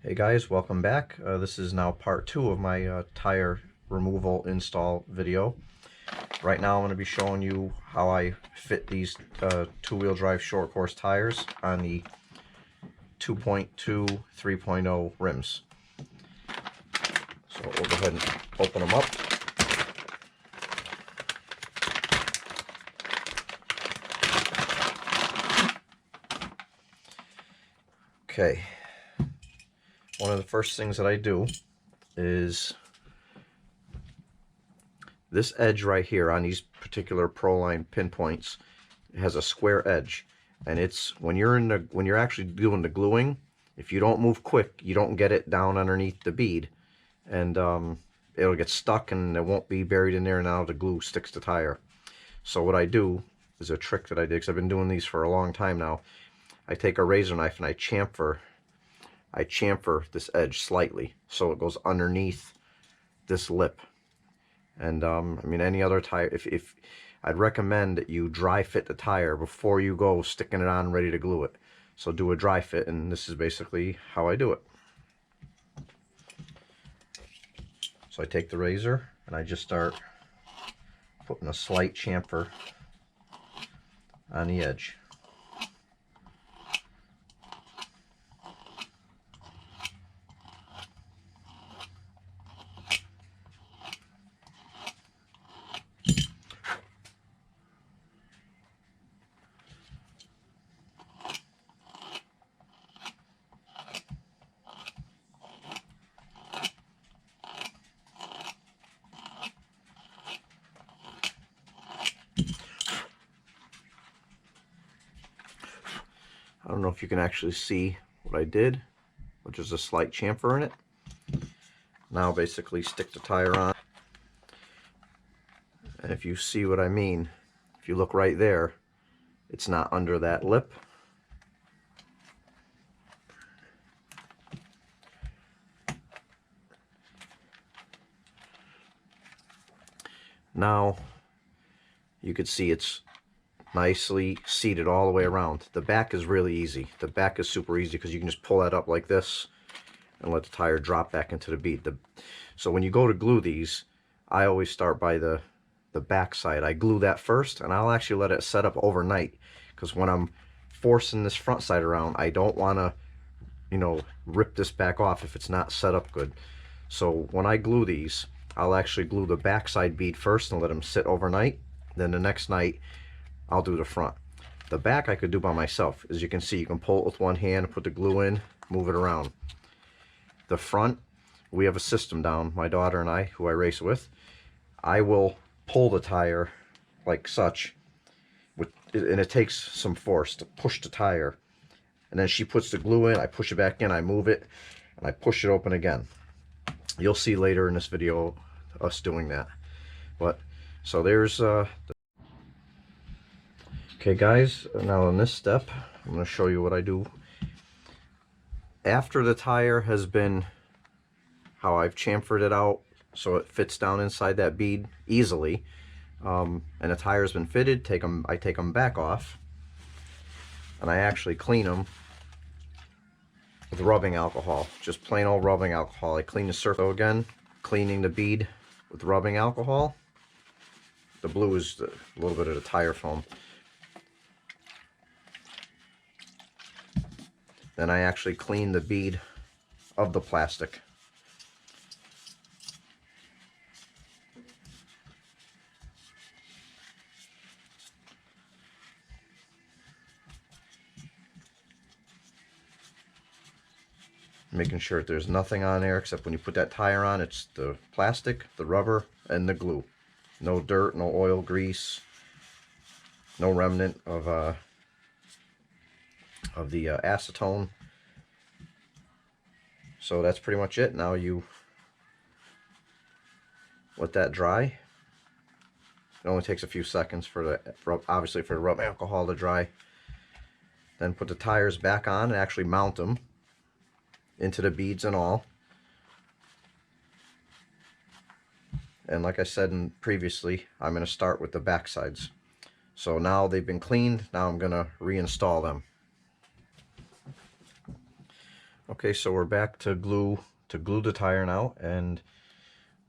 Hey guys, welcome back. This is now part 2 of my tire removal install video. Right now I'm going to be showing you how I fit these two-wheel drive short course tires on the 2.2 3.0 rims. So we'll go ahead and open them up. Okay, one of the first things that I do is this edge right here on these particular Proline pinpoints has a square edge, and it's when you're actually doing the gluing, if you don't move quick, you don't get it down underneath the bead, and it'll get stuck and it won't be buried in there, and now the glue sticks to tire. So what I do is a trick that I did, because I've been doing these for a long time now. I take a razor knife and I chamfer this edge slightly so it goes underneath this lip. And I mean, any other tire, if I'd recommend that you dry fit the tire before you go sticking it on ready to glue it. So do a dry fit, and this is basically how I do it. So I take the razor and I just start putting a slight chamfer on the edge. I don't know if you can actually see what I did, which is a slight chamfer in it. Now basically stick the tire on, and if you see what I mean, if you look right there, it's not under that lip. Now you can see it's nicely seated all the way around. The back is really easy. The back is super easy because you can just pull that up like this and let the tire drop back into the bead. So when you go to glue these, I always start by the back side. I glue that first, and I'll actually let it set up overnight, because when I'm forcing this front side around, I don't want to, you know, rip this back off if it's not set up good. So when I glue these, I'll actually glue the back side bead first and let them sit overnight. Then the next night I'll do the front. The back I could do by myself. As you can see, you can pull it with one hand, put the glue in, move it around. The front, we have a system down, my daughter and I, who I race with. I will pull the tire like such, and it takes some force to push the tire. And then she puts the glue in, I push it back in, I move it, and I push it open again. You'll see later in this video us doing that. But so there's okay guys, now in this step I'm going to show you what I do after the tire has been, how I've chamfered it out so it fits down inside that bead easily, and the tire's been fitted. I take them back off, and I actually clean them with rubbing alcohol, just plain old rubbing alcohol. I clean the circle again, cleaning the bead with rubbing alcohol. The blue is a little bit of the tire foam. Then I actually clean the bead of the plastic. Making sure that there's nothing on there except when you put that tire on, it's the plastic, the rubber, and the glue. No dirt, no oil, grease, no remnant of the acetone. So that's pretty much it. Now you let that dry. It only takes a few seconds obviously for the rub alcohol to dry. Then put the tires back on and actually mount them into the beads and all. And like I said previously, I'm going to start with the back sides. So now they've been cleaned, now I'm going to reinstall them. Okay, so we're back to glue the tire now, and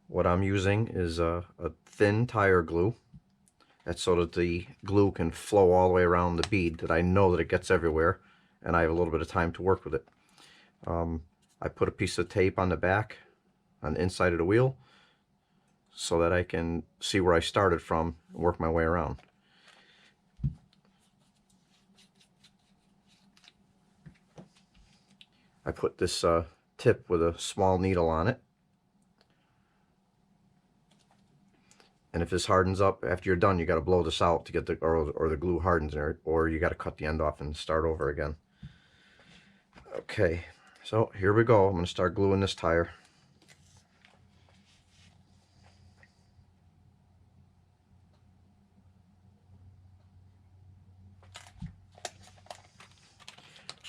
what I'm using is a thin tire glue. That's so that the glue can flow all the way around the bead, that I know that it gets everywhere and I have a little bit of time to work with it. I put a piece of tape on the back, on the inside of the wheel, so that I can see where I started from and work my way around. I put this tip with a small needle on it. And if this hardens up after you're done, you got to blow this out to get the or the glue hardens there, or you got to cut the end off and start over again. Okay, so here we go. I'm going to start gluing this tire.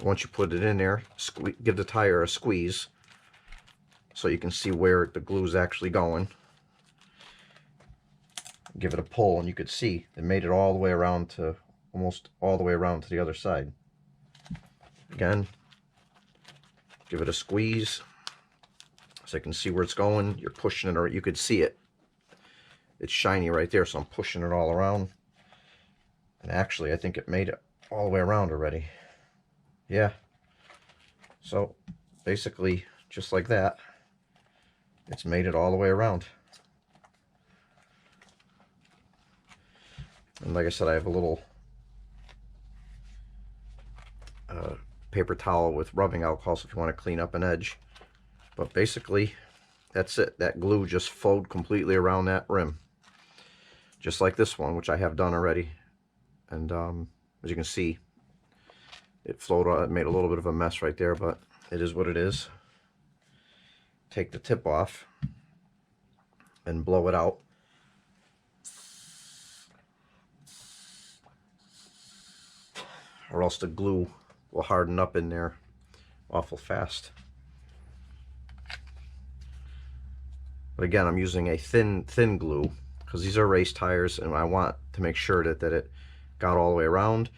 Once you put it in there, give the tire a squeeze so you can see where the glue is actually going. Give it a pull, and you could see it made it all the way around to, almost all the way around to the other side. Again, give it a squeeze so I can see where it's going. You're pushing it, or you could see it. It's shiny right there, so I'm pushing it all around. And actually, I think it made it all the way around already. Yeah. So basically, just like that, it's made it all the way around. And like I said, I have a little paper towel with rubbing alcohol, so if you want to clean up an edge. But basically, that's it. That glue just flowed completely around that rim, just like this one, which I have done already. And as you can see, it flowed. It made a little bit of a mess right there, but it is what it is. Take the tip off and blow it out. Or else the glue will harden up in there awful fast. But again, I'm using a thin glue because these are race tires, and I want to make sure that it got all the way around.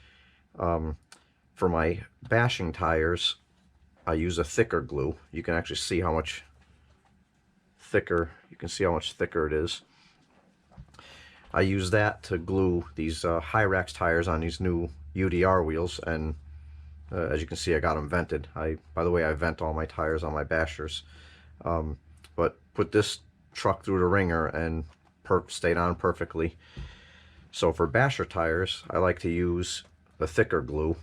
For my bashing tires, I use a thicker glue. You can actually see how much thicker. You can see how much thicker it is. I use that to glue these Hyrax tires on these new UDR wheels, and as you can see, I got them vented. By the way, I vent all my tires on my bashers, but put this truck through the ringer and stayed on perfectly. So for basher tires, I like to use the thicker glue,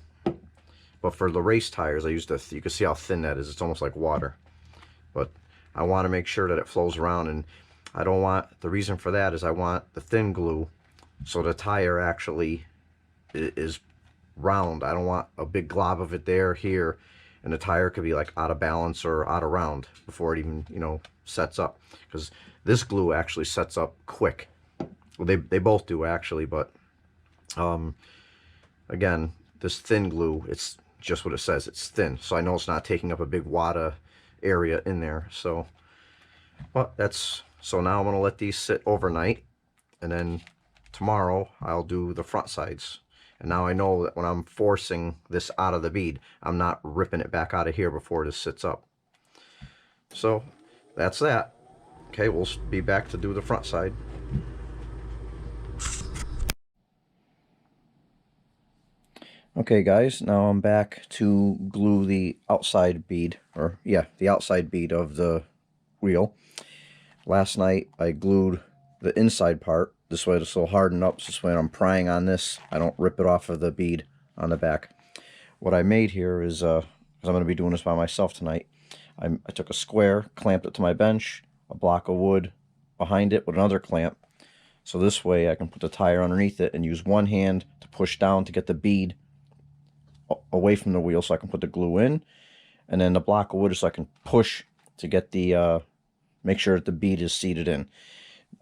but for the race tires, I use you can see how thin that is. It's almost like water, but I want to make sure that it flows around, and I don't want, the reason for that is I want the thin glue so the tire actually is round. I don't want a big glob of it here, and the tire could be like out of balance or out of round before it even, you know, sets up, because this glue actually sets up quick. Well, they both do actually, but again, this thin glue, it's just what it says, it's thin, so I know it's not taking up a big wad area in there. So, but that's, so now I'm going to let these sit overnight, and then tomorrow I'll do the front sides. And now I know that when I'm forcing this out of the bead, I'm not ripping it back out of here before this sits up. So that's that. Okay, we'll be back to do the front side. Okay guys, now I'm back to glue the outside bead, or yeah, the outside bead of the wheel. Last night I glued the inside part. This way this will harden up, so this way when I'm prying on this, I don't rip it off of the bead on the back. What I made here is, because I'm going to be doing this by myself tonight, I took a square, clamped it to my bench, a block of wood behind it with another clamp. So this way I can put the tire underneath it and use one hand to push down to get the bead away from the wheel so I can put the glue in, and then the block of wood so I can push to get the make sure that the bead is seated in.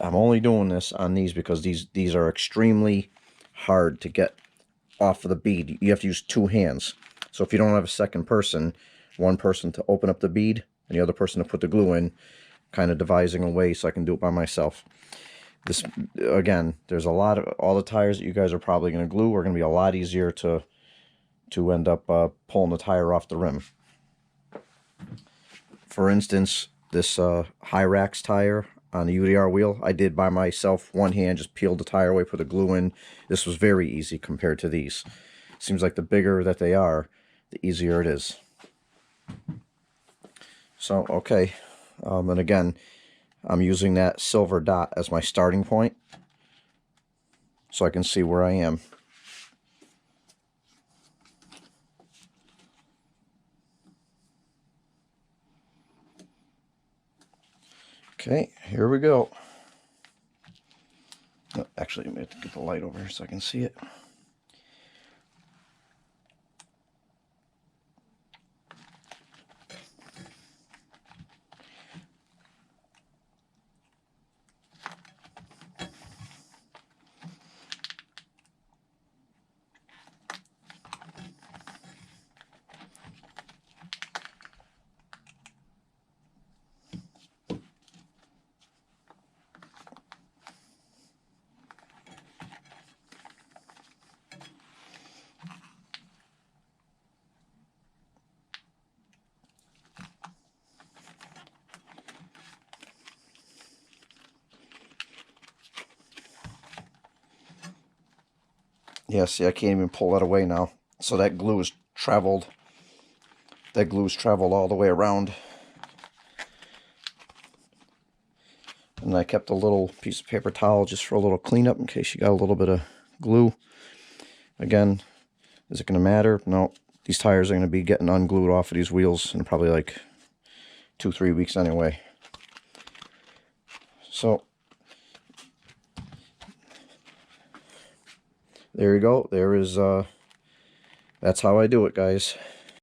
I'm only doing this on these because these are extremely hard to get off of the bead. You have to use two hands. So if you don't have a second person, one person to open up the bead and the other person to put the glue in, kind of devising a way so I can do it by myself. This, again, there's a lot of, all the tires that you guys are probably going to glue are going to be a lot easier to end up pulling the tire off the rim. For instance, this Hyrax tire on the UDR wheel, I did by myself, one hand, just peeled the tire away, put the glue in. This was very easy compared to these. Seems like the bigger that they are, the easier it is. So, okay. And again, I'm using that silver dot as my starting point so I can see where I am. Okay, here we go. Oh, actually, I'm going to get the light over here so I can see it. Yeah, see, I can't even pull that away now. So that glue has traveled. That glue's traveled all the way around. And I kept a little piece of paper towel just for a little cleanup in case you got a little bit of glue. Again, is it going to matter? No. These tires are going to be getting unglued off of these wheels in probably like 2-3 weeks anyway. So, there you go. There is, that's how I do it, guys.